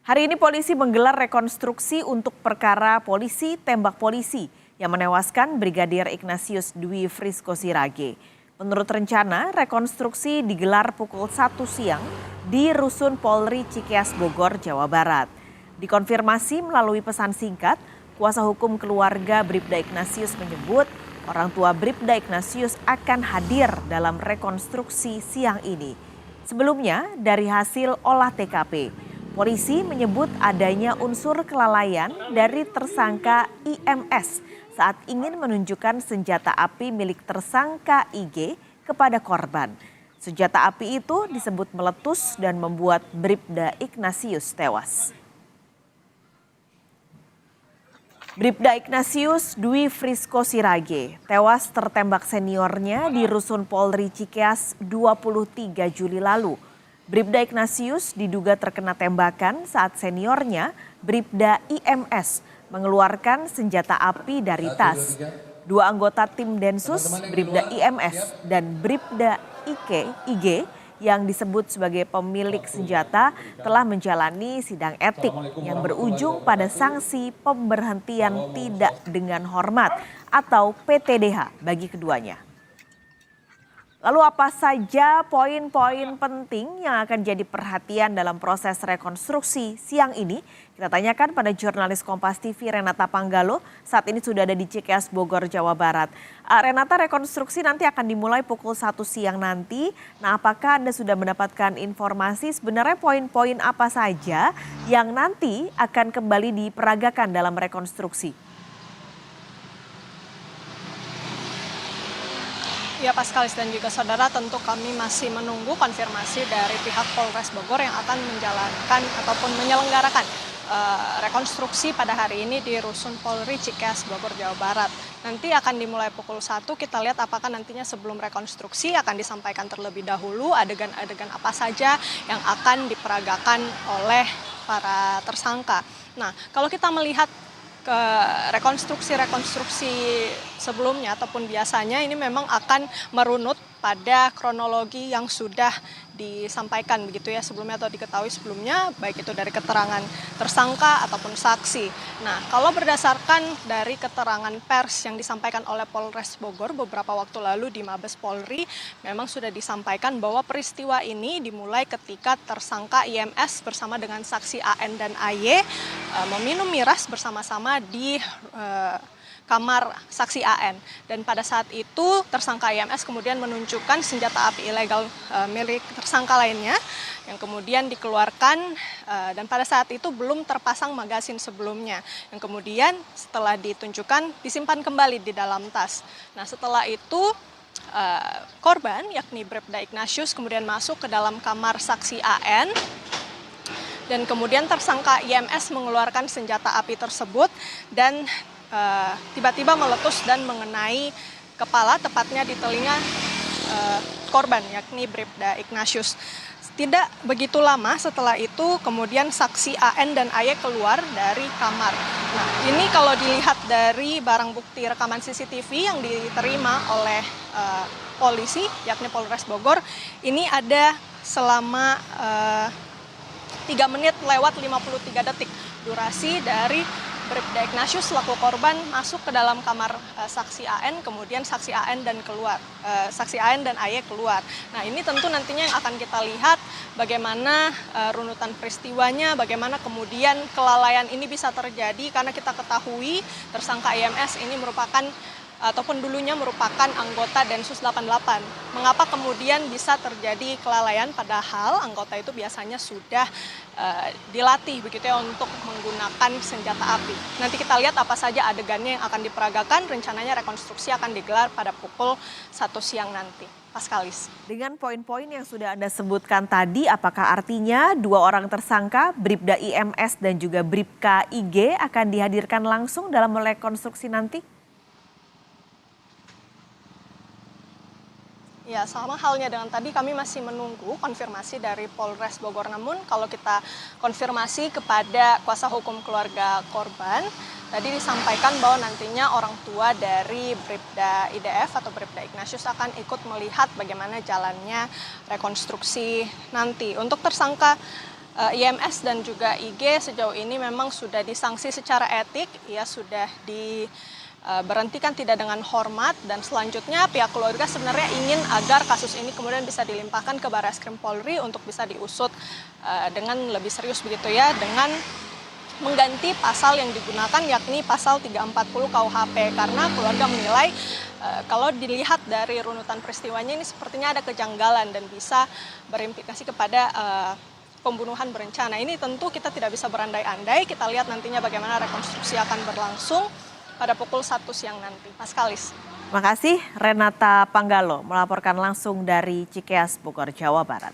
Hari ini polisi menggelar rekonstruksi untuk perkara polisi tembak polisi yang menewaskan Brigadir Ignatius Dwi Frisco Sirage. Menurut rencana, rekonstruksi digelar pukul 1 siang di Rusun Polri Cikeas Bogor, Jawa Barat. Dikonfirmasi melalui pesan singkat, kuasa hukum keluarga Bribda Ignatius menyebut orang tua Bribda Ignatius akan hadir dalam rekonstruksi siang ini. Sebelumnya, dari hasil olah TKP, polisi menyebut adanya unsur kelalaian dari tersangka IMS saat ingin menunjukkan senjata api milik tersangka IG kepada korban. Senjata api itu disebut meletus dan membuat Bribda Ignatius tewas. Bribda Ignatius Dwi Frisco Sirage tewas tertembak seniornya di Rusun Polri Cikeas 23 Juli lalu. Bribda Ignatius diduga terkena tembakan saat seniornya, Bribda IMS, mengeluarkan senjata api dari tas. Dua anggota tim Densus, Bribda IMS dan Bribda IG yang disebut sebagai pemilik senjata telah menjalani sidang etik yang berujung pada sanksi pemberhentian tidak dengan hormat atau PTDH bagi keduanya. Lalu apa saja poin-poin penting yang akan jadi perhatian dalam proses rekonstruksi siang ini? Kita tanyakan pada jurnalis Kompas TV Renata Panggalo, saat ini sudah ada di Cikeas Bogor, Jawa Barat. Renata, rekonstruksi nanti akan dimulai pukul 1 siang nanti. Nah, apakah Anda sudah mendapatkan informasi sebenarnya poin-poin apa saja yang nanti akan kembali diperagakan dalam rekonstruksi? Ya, Paskalis dan juga saudara, tentu kami masih menunggu konfirmasi dari pihak Polres Bogor yang akan menjalankan ataupun menyelenggarakan rekonstruksi pada hari ini di Rusun Polri Cikeas Bogor, Jawa Barat. Nanti akan dimulai pukul 1, kita lihat apakah nantinya sebelum rekonstruksi akan disampaikan terlebih dahulu adegan-adegan apa saja yang akan diperagakan oleh para tersangka. Nah, kalau kita melihat ke rekonstruksi sebelumnya ataupun biasanya ini memang akan merunut pada kronologi yang sudah disampaikan begitu ya sebelumnya atau diketahui sebelumnya, baik itu dari keterangan tersangka ataupun saksi. Nah, kalau berdasarkan dari keterangan pers yang disampaikan oleh Polres Bogor beberapa waktu lalu di Mabes Polri, memang sudah disampaikan bahwa peristiwa ini dimulai ketika tersangka IMS bersama dengan saksi AN dan AY meminum miras bersama-sama di kamar saksi AN, dan pada saat itu tersangka IMS kemudian menunjukkan senjata api ilegal milik tersangka lainnya yang kemudian dikeluarkan dan pada saat itu belum terpasang magasin sebelumnya, yang kemudian setelah ditunjukkan disimpan kembali di dalam tas. Nah, setelah itu korban yakni Bribda Ignatius kemudian masuk ke dalam kamar saksi AN dan kemudian tersangka IMS mengeluarkan senjata api tersebut dan tiba-tiba meletus dan mengenai kepala, tepatnya di telinga korban yakni Bribda Ignatius. Tidak begitu lama setelah itu kemudian saksi AN dan AY keluar dari kamar. Nah, ini kalau dilihat dari barang bukti rekaman CCTV yang diterima oleh polisi yakni Polres Bogor, ini ada selama 3 menit lewat 53 detik durasi dari Bribda Ignatius selaku korban masuk ke dalam kamar saksi AN, kemudian saksi AN dan saksi AN dan AY keluar. Nah, ini tentu nantinya yang akan kita lihat bagaimana runutan peristiwanya, bagaimana kemudian kelalaian ini bisa terjadi karena kita ketahui tersangka IMS ini merupakan ataupun dulunya merupakan anggota Densus 88. Mengapa kemudian bisa terjadi kelalaian padahal anggota itu biasanya sudah dilatih begitu ya untuk menggunakan senjata api. Nanti kita lihat apa saja adegannya yang akan diperagakan, rencananya rekonstruksi akan digelar pada pukul 1 siang nanti. Paskalis. Dengan poin-poin yang sudah Anda sebutkan tadi, apakah artinya 2 orang tersangka, Bribda IMS dan juga Bribka IG akan dihadirkan langsung dalam rekonstruksi nanti? Ya, sama halnya dengan tadi kami masih menunggu konfirmasi dari Polres Bogor. Namun kalau kita konfirmasi kepada kuasa hukum keluarga korban, tadi disampaikan bahwa nantinya orang tua dari Bribda IDF atau Bribda Ignatius akan ikut melihat bagaimana jalannya rekonstruksi nanti. Untuk tersangka IMS dan juga IG sejauh ini memang sudah disanksi secara etik, ya sudah diberhentikan tidak dengan hormat, dan selanjutnya pihak keluarga sebenarnya ingin agar kasus ini kemudian bisa dilimpahkan ke Barreskrim Polri untuk bisa diusut dengan lebih serius begitu ya, dengan mengganti pasal yang digunakan yakni pasal 340 KUHP, karena keluarga menilai kalau dilihat dari runutan peristiwanya ini sepertinya ada kejanggalan dan bisa berimplikasi kepada pembunuhan berencana. Ini tentu kita tidak bisa berandai-andai, kita lihat nantinya bagaimana rekonstruksi akan berlangsung pada pukul 1 siang nanti. Mas Kalis. Terima kasih Renata Panggalo melaporkan langsung dari Cikeas, Bogor, Jawa Barat.